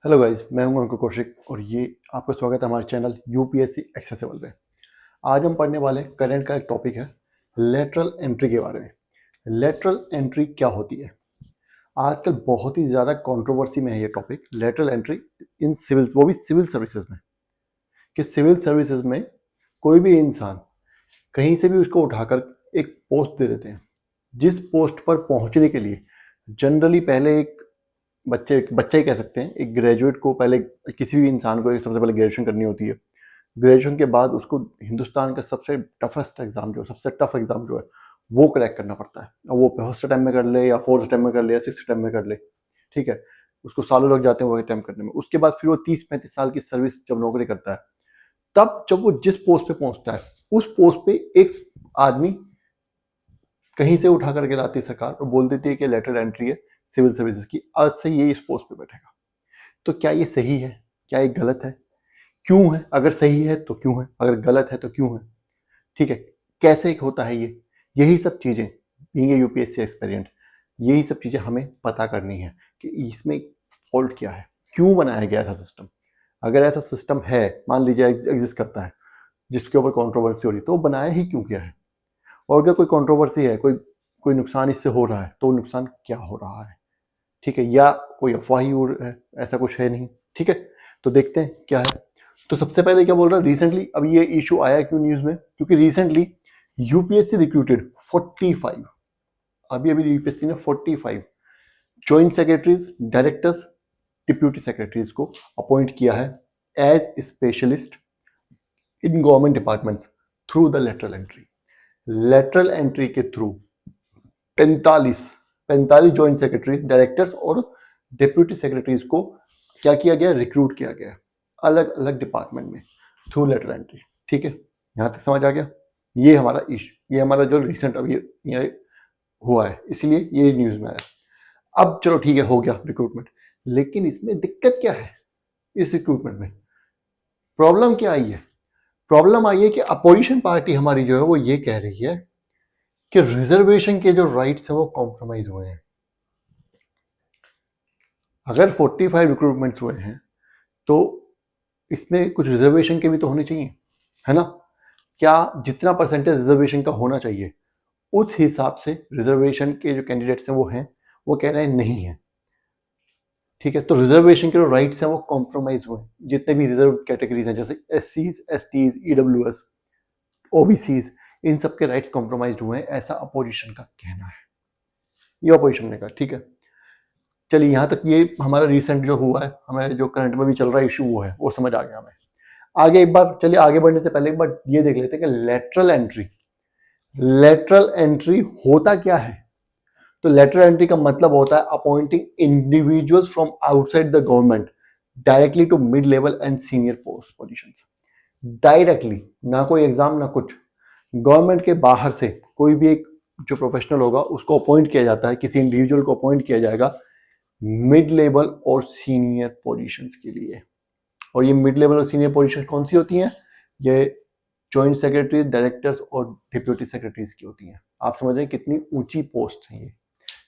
Hello guys, मैं हूं अंकुर कौशिक और ये आपका स्वागत है हमारे चैनल यूपीएससी एक्सेसिबल पे। आज हम पढ़ने वाले करंट का एक टॉपिक है लेटरल एंट्री के बारे में। लेटरल एंट्री क्या होती है? आजकल बहुत ही ज़्यादा कंट्रोवर्सी में है ये topic, lateral entry in civil, वो भी सिविल सर्विसेज में। कि सिविल सर्विसेज में कोई भी इंसान कहीं से भी उसको उठाकर एक पोस्ट दे देते हैं, जिस पोस्ट पर पहुंचने के लिए जनरली पहले एक बच्चा ही कह सकते हैं, एक ग्रेजुएट को पहले, किसी भी इंसान को सबसे पहले ग्रेजुएशन करनी होती है। ग्रेजुएशन के बाद उसको हिंदुस्तान का सबसे टफेस्ट एग्जाम जो सबसे टफ एग्जाम जो है वो क्रैक करना पड़ता है। और वो फर्स्ट अटैम्प में कर ले या फोर्थ अटैम्प में कर ले या सिक्स अटैम्प में कर ले, ठीक है, उसको सालों लग जाते हैं वो अटैम्प करने में। उसके बाद फिर वो 30-35 साल की सर्विस जब नौकरी करता है, तब जब वो जिस पोस्ट पे पहुंचता है उस पोस्ट पे एक आदमी कहीं से उठा करके लाती है सरकार और बोल देती है कि लेटर एंट्री है सिविल सर्विसेज की, आज से ये इस पोस्ट पे बैठेगा। तो क्या ये सही है? क्या ये गलत है? क्यों है? अगर सही है तो क्यों है? अगर गलत है तो क्यों है? ठीक है, कैसे होता है ये? यही सब चीज़ें, बीइंग ए यूपीएससी एक्सपेरिएंट, यही सब चीज़ें हमें पता करनी है कि इसमें फॉल्ट क्या है, क्यों बनाया गया ऐसा सिस्टम। अगर ऐसा सिस्टम है, मान लीजिए एग्जिस्ट करता है, जिसके ऊपर कंट्रोवर्सी हो रही है, तो वो बनाया ही क्यों गया है? और अगर कोई कंट्रोवर्सी है, कोई कोई नुकसान इससे हो रहा है, तो नुकसान क्या हो रहा है? ठीक है, या कोई अफवाह ही है, ऐसा कुछ है नहीं। ठीक है, तो देखते हैं क्या है। तो सबसे पहले क्या बोल रहा है, रिसेंटली अभी ये इशू आया क्यों न्यूज में? क्योंकि रिसेंटली यूपीएससी रिक्रूटेड 45, अभी अभी यूपीएससी ने 45 joint secretaries, directors, deputy secretaries को अपॉइंट किया है as specialist in government departments through the lateral entry. Lateral entry के थ्रू 45 जॉइंट सेक्रेटरीज, डायरेक्टर्स और डिप्यूटी सेक्रेटरीज को क्या किया गया? रिक्रूट किया गया अलग अलग डिपार्टमेंट में थ्रू लेटर एंट्री। ठीक है, यहां तक समझ आ गया? ये हमारा इशू, ये हमारा जो रिसेंट अभी ये हुआ है, इसलिए ये न्यूज में आया। अब चलो ठीक है, हो गया रिक्रूटमेंट, लेकिन इसमें दिक्कत क्या है? इस रिक्रूटमेंट में प्रॉब्लम क्या आई है? प्रॉब्लम आई है कि अपोजिशन पार्टी हमारी जो है वो ये कह रही है कि रिजर्वेशन के जो राइट्स हैं वो कॉम्प्रोमाइज हुए हैं। अगर 45 रिक्रूटमेंट्स हुए हैं तो इसमें कुछ रिजर्वेशन के भी तो होने चाहिए, है ना? क्या जितना परसेंटेज रिजर्वेशन का होना चाहिए उस हिसाब से रिजर्वेशन के जो कैंडिडेट्स हैं वो कह रहे हैं नहीं है। ठीक है, तो रिजर्वेशन के जो राइट्स हैं वो कॉम्प्रोमाइज हुए। जितने भी रिजर्व कैटेगरीज हैं जैसे एससीज, एसटीज, ईडब्ल्यूएस, ओबीसीज, इन सब के राइट्स कॉम्प्रोमाइज हुए हैं, ऐसा अपोजिशन का कहना है। ये अपोजिशन ने कहा। ठीक है, चलिए यहाँ तक ये हमारा रिसेंट जो हुआ है, हमारे जो करंट में भी चल रहा इशू वो है, वो समझ आ गया हमें। आगे एक बार चलिए, आगे बढ़ने से पहले एक बार ये देख लेते हैं कि लेटरल एंट्री होता क्या है। तो लेटरल एंट्री का मतलब होता है appointing individuals from outside the government directly to mid level and senior post positions. Directly, ना कोई एग्जाम ना कुछ, गवर्नमेंट के बाहर से कोई भी एक जो प्रोफेशनल होगा उसको अपॉइंट किया जाता है, किसी इंडिविजुअल को अपॉइंट किया जाएगा मिड लेवल और सीनियर पोजीशंस के लिए। और ये मिड लेवल और सीनियर पोजीशन कौन सी होती हैं? ये जॉइंट सेक्रेटरी, डायरेक्टर्स और डिप्यूटी सेक्रेटरीज की होती हैं। आप समझ रहे हैं कितनी ऊंची पोस्ट है ये।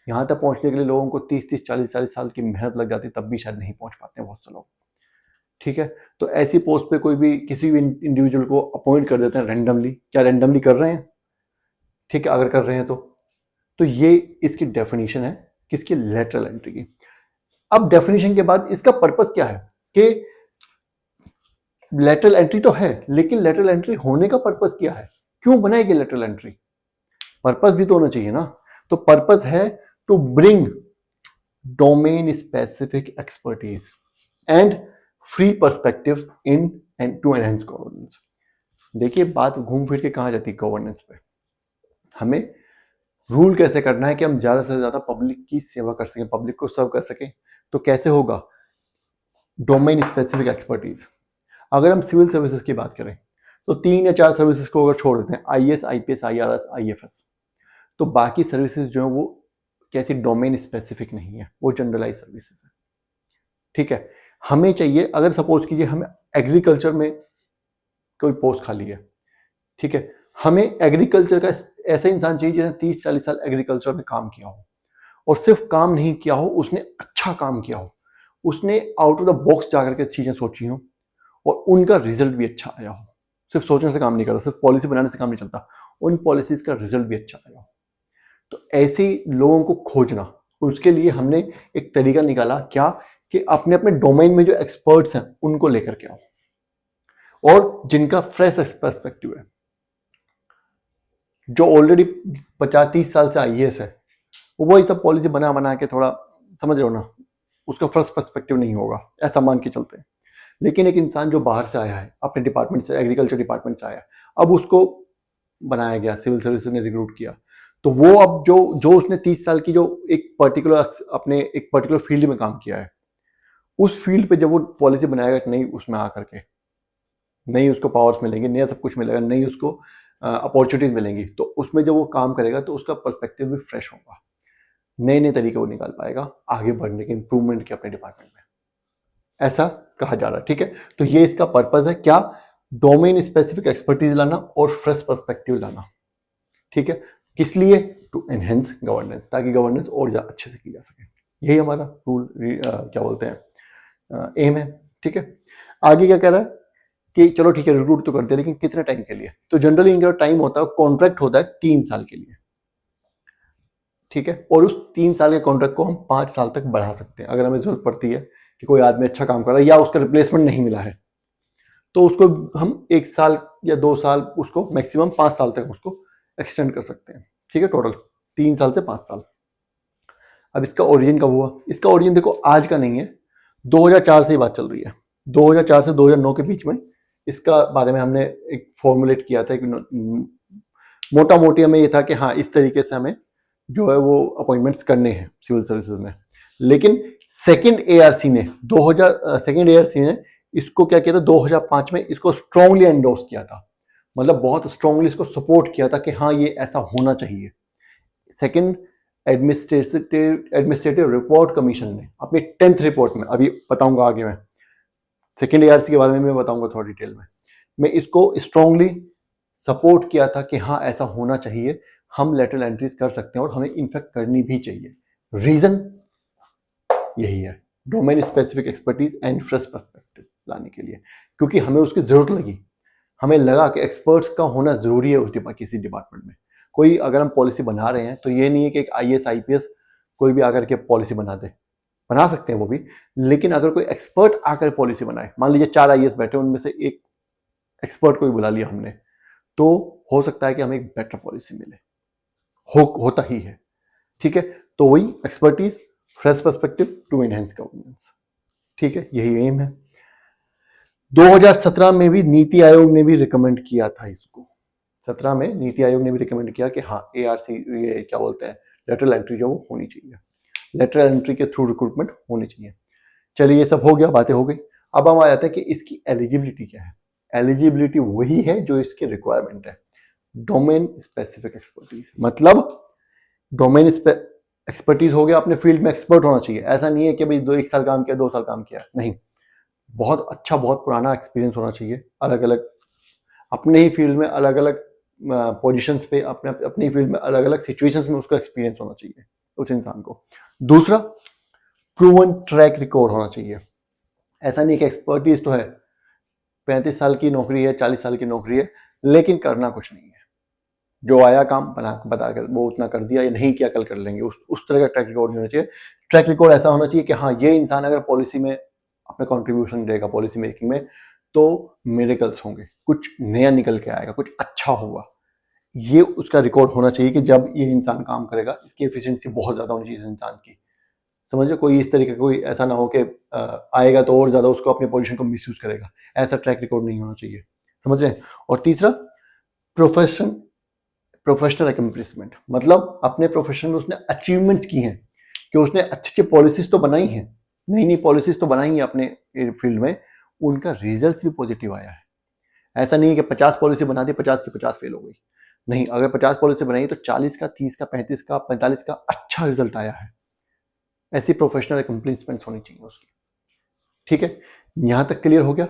यहाँ तक पहुंचने के लिए लोगों को 30-30, 40-40 साल की मेहनत लग जाती, तब भी शायद नहीं पहुंच पाते हैं बहुत से लोग। ठीक है, तो ऐसी पोस्ट पे कोई भी किसी भी इंडिविजुअल को अपॉइंट कर देते हैं रैंडमली। क्या रैंडमली कर रहे हैं? ठीक है, अगर कर रहे हैं तो ये इसकी डेफिनेशन है किसकी? लेटरल एंट्री की। अब डेफिनेशन के बाद इसका पर्पस क्या है कि लेटरल एंट्री तो है, लेकिन लेटरल एंट्री होने का पर्पस क्या है? क्यों बनाएगी लेटरल एंट्री? पर्पस भी तो होना चाहिए ना। तो पर्पस है to bring domain specific expertise and free perspectives in and to enhance governance. देखिए, बात घूम फिर के कहां जाती है? गवर्नेंस पे। हमें रूल कैसे करना है कि हम ज्यादा से ज्यादा पब्लिक की सेवा कर सकें, पब्लिक को सर्व कर सकें। तो कैसे होगा? Domain specific expertise. अगर हम सिविल सर्विसेज की बात करें तो 3 या 4 सर्विसेज को अगर छोड़ देते हैं, आईएएस, आईपीएस, आईआरएस, आईएफएस, तो बाकी सर्विसेज जो है वो कैसी? डोमेन स्पेसिफिक नहीं है, वो जनरलाइज सर्विसेज है। ठीक है, हमें चाहिए, अगर सपोज कीजिए हमें एग्रीकल्चर में कोई पोस्ट खाली है, ठीक है, हमें एग्रीकल्चर का ऐसा इंसान चाहिए जिसने 30-40 साल एग्रीकल्चर में काम किया हो, और सिर्फ काम नहीं किया हो, उसने अच्छा काम किया हो, उसने आउट ऑफ द बॉक्स जाकर के चीज़ें सोची हों और उनका रिजल्ट भी अच्छा आया हो। सिर्फ सोचने से काम नहीं करता, सिर्फ पॉलिसी बनाने से काम नहीं चलता, उन पॉलिसीज का रिजल्ट भी अच्छा आया हो। तो ऐसे लोगों को खोजना, उसके लिए हमने एक तरीका निकाला क्या कि अपने अपने डोमेन में जो एक्सपर्ट्स हैं उनको लेकर के आओ और जिनका फ्रेश पर्सपेक्टिव है, जो ऑलरेडी 50-30 साल से आईएएस है, वो ये सब पॉलिसी बना बना के थोड़ा, समझ रहे हो ना, उसका फ्रेश पर्सपेक्टिव नहीं होगा, ऐसा मान के चलते हैं। लेकिन एक इंसान जो बाहर से आया है, अपने डिपार्टमेंट से, एग्रीकल्चर डिपार्टमेंट से आया, अब उसको बनाया गया, सिविल सर्विस ने रिक्रूट किया, तो वो अब जो जो उसने 30 साल की जो एक पर्टिकुलर फील्ड में काम किया है, उस फील्ड पे जब वो पॉलिसी बनाएगा, नहीं उसमें आकर के नहीं उसको पावर्स मिलेंगे, नया सब कुछ मिलेगा, नहीं उसको अपॉर्चुनिटीज मिलेंगी, तो उसमें जब वो काम करेगा तो उसका पर्सपेक्टिव भी फ्रेश होगा, नए नए तरीके वो निकाल पाएगा आगे बढ़ने के, इंप्रूवमेंट के अपने डिपार्टमेंट में, ऐसा कहा जा रहा है। ठीक है, तो ये इसका पर्पज है क्या, डोमेन स्पेसिफिक एक्सपर्टीज लाना और फ्रेश पर्सपेक्टिव लाना। ठीक है, किस लिए, टू एनहेंस गवर्नेंस, ताकि गवर्नेंस और ज़्यादा अच्छे से की जा सके। यही हमारा रूल क्या बोलते हैं, एम है। ठीक है, आगे क्या कह रहा है कि चलो ठीक है रिक्रूट तो करते हैं, लेकिन कितने टाइम के लिए, तो जनरली इनका टाइम होता है, कॉन्ट्रैक्ट होता है 3 साल के लिए। ठीक है, और उस 3 साल के कॉन्ट्रैक्ट को हम 5 साल तक बढ़ा सकते हैं अगर हमें जरूरत पड़ती है कि कोई आदमी अच्छा काम कर रहा है या उसका रिप्लेसमेंट नहीं मिला है, तो उसको हम 1 साल या 2 साल, उसको मैक्सिमम 5 साल तक उसको एक्सटेंड कर सकते हैं। ठीक है, टोटल 3 साल से 5 साल। अब इसका ओरिजिन कब हुआ, इसका ओरिजिन देखो आज का नहीं है, 2004 से ही बात चल रही है। 2004 से 2009 के बीच में इसका बारे में हमने एक फॉर्मुलेट किया था कि मोटा मोटी हमें ये था कि हाँ इस तरीके से हमें जो है वो अपॉइंटमेंट्स करने हैं सिविल सर्विसेज में। लेकिन सेकंड एआरसी ने इसको क्या किया था, 2005 में इसको स्ट्रांगली एंडोर्स किया था, मतलब बहुत स्ट्रांगली इसको सपोर्ट किया था कि हाँ ये ऐसा होना चाहिए। सेकंड एडमिनिस्ट्रेटिव रिपोर्ट कमीशन ने अपनी 10th रिपोर्ट में, अभी बताऊंगा आगे मैं सेकेंड एआरसी के बारे में मैं बताऊंगा थोड़ा डिटेल में, मैं इसको स्ट्रांगली सपोर्ट किया था कि हाँ ऐसा होना चाहिए, हम लेटरल एंट्रीज कर सकते हैं और हमें इनफैक्ट करनी भी चाहिए। रीजन यही है, domain specific expertise and fresh perspective लाने के लिए, क्योंकि हमें उसकी जरूरत लगी, हमें लगा कि एक्सपर्ट्स का होना जरूरी है उस किसी डिपार्टमेंट में। कोई अगर हम पॉलिसी बना रहे हैं तो ये नहीं है कि एक आईएएस आईपीएस कोई भी आकर के पॉलिसी बना दे, बना सकते हैं वो भी, लेकिन अगर कोई एक्सपर्ट आकर पॉलिसी बनाए, मान लीजिए 4 आईएएस बैठे, उनमें से एक एक्सपर्ट को भी बुला लिया हमने, तो हो सकता है कि हमें एक बेटर पॉलिसी मिले, होता ही है। ठीक है, तो वही expertise, fresh perspective to enhance governance. ठीक है, यही एम है। 2017 में भी नीति आयोग ने भी रिकमेंड किया था इसको, 17 में नीति आयोग ने भी रिकमेंड किया कि हाँ एआरसी, ये क्या बोलते हैं, लेटरल एंट्री जो वो होनी चाहिए, लेटरल एंट्री के थ्रू रिक्रूटमेंट होनी चाहिए। चलिए ये सब हो गया, बातें हो गई। अब हम आ जाते हैं कि इसकी एलिजिबिलिटी क्या है। एलिजिबिलिटी वही है जो इसकी रिक्वायरमेंट है, डोमेन स्पेसिफिक एक्सपर्टीज, मतलब डोमेन एक्सपर्टीज हो गया, अपने फील्ड में एक्सपर्ट होना चाहिए। ऐसा नहीं है कि भाई 1 साल काम किया 2 साल काम किया, नहीं, बहुत अच्छा बहुत पुराना एक्सपीरियंस होना चाहिए, अलग अलग अपने ही फील्ड में अलग अलग पोजीशंस पे, अपनी फील्ड में अलग अलग सिचुएशंस में उसका एक्सपीरियंस होना चाहिए उस इंसान को। दूसरा, प्रूवन ट्रैक रिकॉर्ड होना चाहिए। ऐसा नहीं कि एक्सपर्टीज तो है, 35 साल की नौकरी है, 40 साल की नौकरी है, लेकिन करना कुछ नहीं है, जो आया काम बता कर वो उतना कर दिया, या नहीं किया कल कर लेंगे, उस तरह का ट्रैक रिकॉर्ड नहीं होना चाहिए। ट्रैक रिकॉर्ड ऐसा होना चाहिए कि हाँ ये इंसान अगर पॉलिसी में अपना कॉन्ट्रीब्यूशन देगा, पॉलिसी मेकिंग में, तो मिरेकल्स होंगे, कुछ नया निकल के आएगा, कुछ अच्छा होगा, ये उसका रिकॉर्ड होना चाहिए कि जब ये इंसान काम करेगा इसकी एफिशिएंसी बहुत ज़्यादा होनी चाहिए इस इंसान की। समझिए, कोई इस तरीके का कोई ऐसा ना हो कि आएगा तो और ज़्यादा उसको अपने पोजीशन को मिसयूज करेगा, ऐसा ट्रैक रिकॉर्ड नहीं होना चाहिए, समझ रहे हैं। और तीसरा, प्रोफेशनल अकम्प्लिशमेंट, मतलब अपने प्रोफेशन में उसने अचीवमेंट्स की हैं, कि उसने अच्छी अच्छी पॉलिसीज तो बनाई हैं, नई नई पॉलिसीज तो बनाई हैं अपने फील्ड में, उनका रिजल्ट भी पॉजिटिव आया है। ऐसा नहीं है कि 50 पॉलिसी बना दी, 50 की 50 फेल हो गई, नहीं, अगर 50 पॉलिसी बनाई तो 40 का, 30 का, 35 का, 45 का अच्छा रिजल्ट आया है। ऐसी प्रोफेशनल अकम्प्लिशमेंट्स होनी चाहिए उसकी। ठीक है, यहां तक क्लियर हो गया।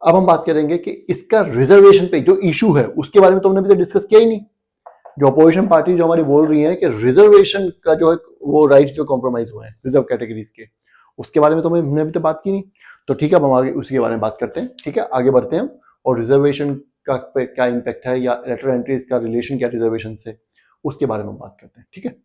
अब हम बात करेंगे कि इसका रिजर्वेशन पे जो इशू है उसके बारे में तो हमने अभी तक डिस्कस किया ही नहीं। जो अपोजिशन पार्टी जो हमारी बोल रही है कि रिजर्वेशन का जो है वो राइट्स जो कॉम्प्रोमाइज हुए हैं रिजर्व कैटेगरीज के, उसके बारे में तो हमने अभी तो बात की नहीं। तो ठीक है, अब हम आगे उसी के बारे में बात करते हैं। ठीक है, आगे बढ़ते हैं हम। और रिजर्वेशन का पे क्या इम्पैक्ट है या लेटरल एंट्रीज का रिलेशन क्या रिजर्वेशन से, उसके बारे में बात करते हैं। ठीक है,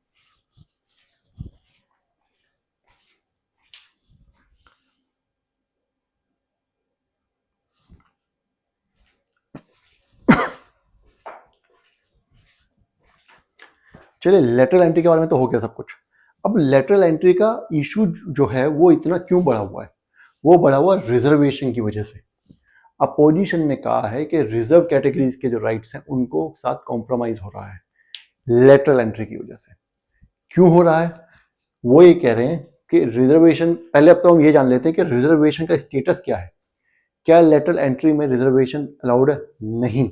चलिए लेटरल एंट्री के बारे में तो हो गया सब कुछ। अब लेटरल एंट्री का इशू जो है वो इतना क्यों बढ़ा हुआ है? वो बढ़ा हुआ रिजर्वेशन की वजह से। अपोजिशन ने कहा है कि रिजर्व कैटेगरीज के जो राइट्स हैं उनको साथ कॉम्प्रोमाइज हो रहा है लेटरल एंट्री की वजह से। क्यों हो रहा है? वो ये कह रहे हैं कि रिजर्वेशन, पहले अब तो हम ये जान लेते हैं कि रिजर्वेशन का स्टेटस क्या है। क्या लेटरल एंट्री में रिजर्वेशन अलाउड है? नहीं।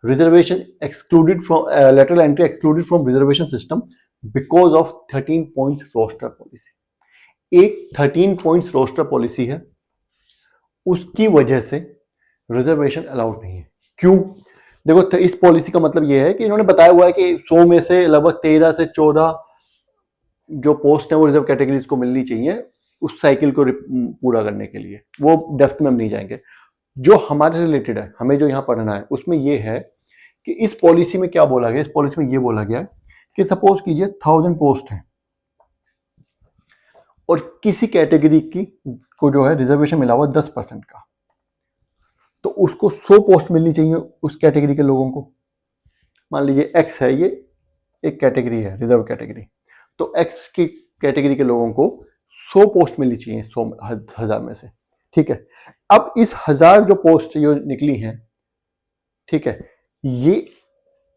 Reservation excluded from lateral entry excluded from reservation system because of 13 points roster policy. एक 13 पॉइंट्स रोस्टर पॉलिसी है, उसकी वजह से रिजर्वेशन अलाउड नहीं है। क्यों? देखो, इस पॉलिसी का मतलब यह है कि इन्होंने बताया हुआ है कि 100 में से लगभग 13 से 14 जो पोस्ट है वो रिजर्व कैटेगरीज को मिलनी चाहिए उस साइकिल को पूरा करने के लिए। वो डेप्थ में हम नहीं जाएंगे। जो हमारे से रिलेटेड है, हमें जो यहाँ पढ़ना है, उसमें ये है कि इस पॉलिसी में क्या बोला गया। इस पॉलिसी में ये बोला गया कि सपोज कीजिए 1000 पोस्ट है और किसी कैटेगरी की को जो है रिजर्वेशन मिला हुआ 10% का, तो उसको 100 पोस्ट मिलनी चाहिए उस कैटेगरी के लोगों को। मान लीजिए एक्स है, ये एक कैटेगरी है रिजर्व कैटेगरी, तो एक्स की कैटेगरी के लोगों को 100 पोस्ट मिलनी चाहिए 100,000 में से। ठीक है, अब इस 1000 जो पोस्ट जो निकली हैं, ठीक है, ये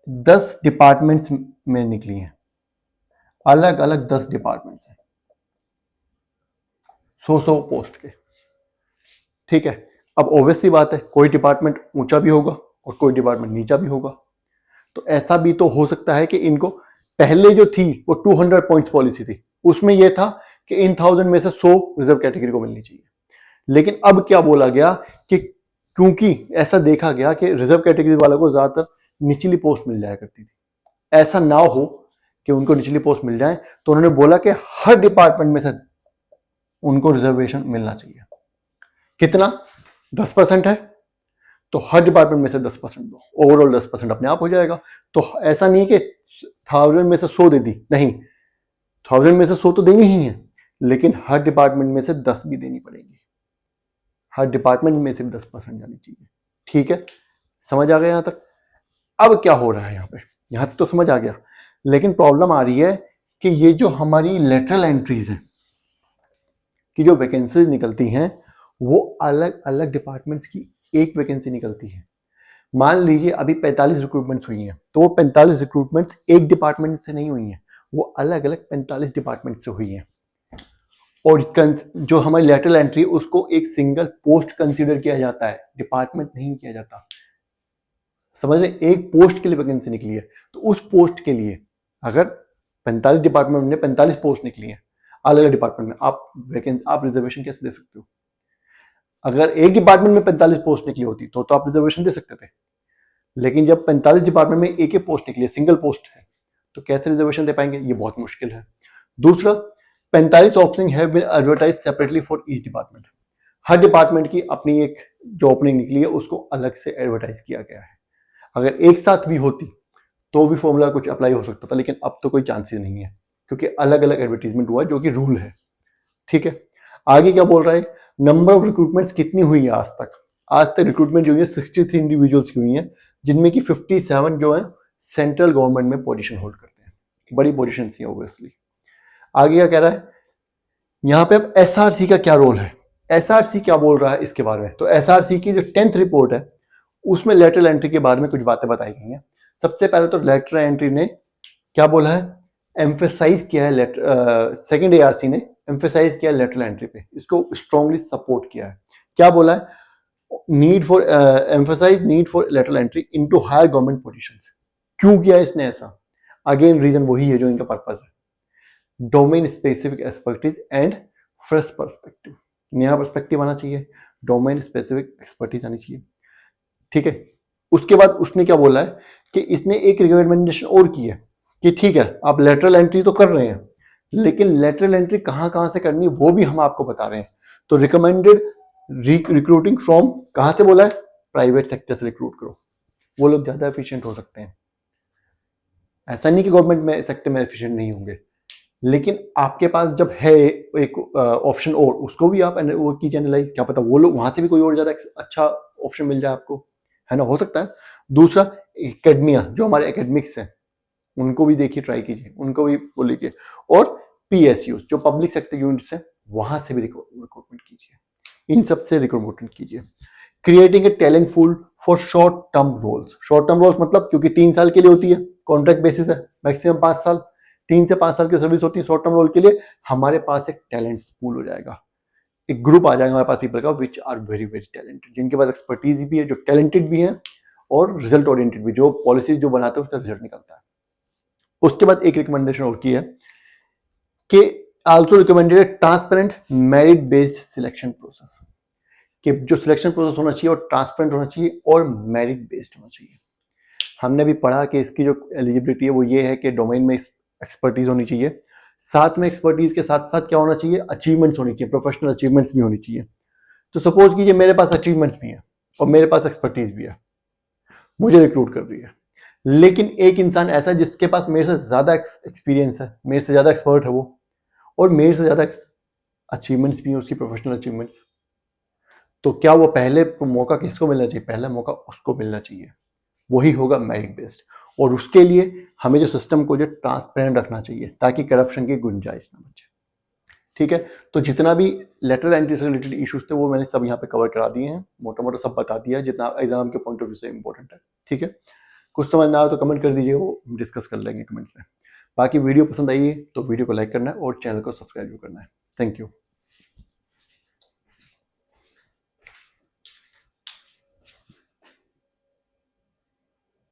10 डिपार्टमेंट्स में निकली हैं, अलग अलग 10 डिपार्टमेंट्स हैं, 100 पोस्ट के। ठीक है, अब ऑब्वियसली बात है, कोई डिपार्टमेंट ऊंचा भी होगा और कोई डिपार्टमेंट नीचा भी होगा। तो ऐसा भी तो हो सकता है कि इनको पहले जो थी वो 200 पॉइंट्स पॉलिसी थी, उसमें यह था कि इन 1000 में से 100 रिजर्व कैटेगरी को मिलनी चाहिए। लेकिन अब क्या बोला गया कि क्योंकि ऐसा देखा गया कि रिजर्व कैटेगरी वालों को ज्यादातर निचली पोस्ट मिल जाया करती थी, ऐसा ना हो कि उनको निचली पोस्ट मिल जाए, तो उन्होंने बोला कि हर डिपार्टमेंट में से उनको रिजर्वेशन मिलना चाहिए। कितना? 10% है, तो हर डिपार्टमेंट में से 10% दो, ओवरऑल 10% अपने आप हो जाएगा। तो ऐसा नहीं है कि 1000 में से 100 दे दी, नहीं, 1000 में से 100 तो देनी ही है, लेकिन हर डिपार्टमेंट में से 10 भी देनी पड़ेगी। हर डिपार्टमेंट में सिर्फ 10% जानी चाहिए। ठीक है, समझ आ गया यहां तक? अब क्या हो रहा है यहाँ पे? यहां तक तो समझ आ गया, लेकिन प्रॉब्लम आ रही है कि ये जो हमारी लेटरल एंट्रीज हैं कि जो वैकेंसीज निकलती हैं वो अलग अलग डिपार्टमेंट्स की एक वैकेंसी निकलती है। मान लीजिए अभी 45 रिक्रूटमेंट्स हुई हैं, तो वो 45 रिक्रूटमेंट्स एक डिपार्टमेंट से नहीं हुई हैं, वो अलग अलग 45 डिपार्टमेंट से हुई हैं। और जो हमारी लेटरल एंट्री उसको एक सिंगल पोस्ट कंसीडर किया जाता है, डिपार्टमेंट नहीं किया जाता। समझ रहे? एक पोस्ट के लिए वैकेंसी निकली है, तो उस पोस्ट के लिए अगर 45 डिपार्टमेंट में 45 पोस्ट निकली हैं अलग अलग डिपार्टमेंट में, आप रिजर्वेशन कैसे दे सकते हो? अगर एक डिपार्टमेंट में 45 पोस्ट निकली होती तो आप रिजर्वेशन दे सकते थे, लेकिन जब 45 डिपार्टमेंट में एक ही पोस्ट निकली है, सिंगल पोस्ट है, तो कैसे रिजर्वेशन दे पाएंगे? ये बहुत मुश्किल है। दूसरा, 45 opening have been advertise separately for each department. हर डिपार्टमेंट की अपनी एक जो ओपनिंग निकली है उसको अलग से एडवर्टाइज किया गया है। अगर एक साथ भी होती तो भी फॉर्मूला कुछ अप्लाई हो सकता था, लेकिन अब तो कोई चांस ही नहीं है, क्योंकि अलग अलग एडवर्टीजमेंट हुआ जो कि रूल है। ठीक है, आगे क्या बोल रहा है? नंबर ऑफ रिक्रूटमेंट्स कितनी हुई है आज तक? आज तक रिक्रूटमेंट जो हुई है 63 इंडिविजुअल्स की हुई हैं, जिनमें की 57 जो है सेंट्रल गवर्नमेंट में पोजीशन होल्ड करते हैं, बड़ी पोजीशन थी ऑब्वियसली। आगे क्या कह रहा है यहाँ पे? अब एसआरसी का क्या रोल है? एसआरसी क्या बोल रहा है इसके बारे में? तो एसआरसी की जो 10th रिपोर्ट है उसमें लेटरल एंट्री के बारे में कुछ बातें बताई गई हैं। सबसे पहले तो लेटरल एंट्री ने क्या बोला है, एम्फेसाइज किया है, सेकंड एआरसी ने एम्फेसाइज किया लेटरल एंट्री पे, इसको स्ट्रांगली सपोर्ट किया है। क्या बोला है? Need for emphasize need for lateral entry into higher government positions. क्यों किया इसने ऐसा? अगेन रीजन वही है जो इनका पर्पस है, domain specific expertise and fresh perspective. नया पर्सपेक्टिव आना चाहिए, डोमेन स्पेसिफिक एक्सपर्टीज आनी चाहिए। ठीक है, उसके बाद उसने क्या बोला है कि इसने एक रिकमेंडेशन और की है कि ठीक है आप लेटरल एंट्री तो कर रहे हैं, लेकिन लेटरल एंट्री कहाँ कहाँ से करनी है वो भी हम आपको बता रहे हैं। तो रिकमेंडेड रिक्रूटिंग फ्रॉम कहाँ से बोला है, प्राइवेट सेक्टर से रिक्रूट करो, वो लोग ज़्यादा एफिशिएंट हो सकते हैं। ऐसा नहीं कि गवर्नमेंट में सेक्टर में एफिशिएंट नहीं होंगे, लेकिन आपके पास जब है एक ऑप्शन और उसको भी आप वो कीजिए एनालाइज, क्या पता वो लोग वहां से भी कोई और ज़्यादा अच्छा ऑप्शन मिल जाए आपको, है ना, हो सकता है। दूसरा, एकेडमिया जो हमारे एकेडमिक्स हैं उनको भी देखिए, ट्राई कीजिए, उनको भी बोलिए। और पीएसयू जो पब्लिक सेक्टर यूनिट्स है वहां से भी रिक्रूटमेंट कीजिए, इन सब से रिक्रूटमेंट कीजिए। Creating a talent pool for short term roles. Short term roles मतलब क्योंकि 3 साल के लिए होती है, कॉन्ट्रैक्ट बेसिस है, मैक्सिमम 5 साल, 3 से 5 साल की सर्विस होती है शॉर्ट टर्म रोल के लिए। हमारे पास एक टैलेंट पूल हो जाएगा, एक ग्रुप आ जाएगा हमारे पास पीपल का which are very very talented, जिनके पास एक्सपर्टीज भी है, जो टैलेंटेड भी है और रिजल्ट ओरिएंटेड भी, जो पॉलिसीज जो बनाते हैं उसका रिजल्ट निकलता है। उसके बाद एक रिकमेंडेशन और की है कि also recommended transparent merit based selection process, कि जो सिलेक्शन प्रोसेस होना चाहिए और ट्रांसपेरेंट होना चाहिए और मेरिट बेस्ड होना चाहिए। हमने भी पढ़ा कि इसकी जो एलिजिबिलिटी है वो ये है कि डोमेन में एक्सपर्टीज होनी चाहिए, साथ में एक्सपर्टीज के साथ साथ क्या होना चाहिए, अचीवमेंट्स होनी चाहिए, प्रोफेशनल अचीवमेंट्स भी होनी चाहिए। तो सपोज कीजिए मेरे पास अचीवमेंट्स भी हैं और मेरे पास एक्सपर्टीज भी है, मुझे रिक्रूट कर रही है, लेकिन एक इंसान ऐसा है जिसके पास मेरे से ज्यादा एक्सपीरियंस है, मेरे से ज्यादा एक्सपर्ट है वो, और मेरे से ज्यादा अचीवमेंट्स भी हैं, उसकी प्रोफेशनल अचीवमेंट्स। तो क्या वो पहले मौका किसको मिलना चाहिए, पहला मौका उसको मिलना चाहिए, वही होगा मेरिट बेस्ड। और उसके लिए हमें जो सिस्टम को जो ट्रांसपेरेंट रखना चाहिए ताकि करप्शन की गुंजाइश ना बचे। ठीक है, तो जितना भी लेटर एंट्री से रिलेटेड इश्यूज थे वो मैंने सब यहाँ पे कवर करा दिए हैं, मोटा मोटा सब बता दिया जितना एग्जाम के पॉइंट ऑफ व्यू से इंपॉर्टेंट है। ठीक है, कुछ समझ ना आए तो कमेंट कर दीजिए, वो डिस्कस कर लेंगे कमेंट्स में। बाकी वीडियो पसंद आई है तो वीडियो को लाइक करना है और चैनल को सब्सक्राइब भी करना है। Thank you.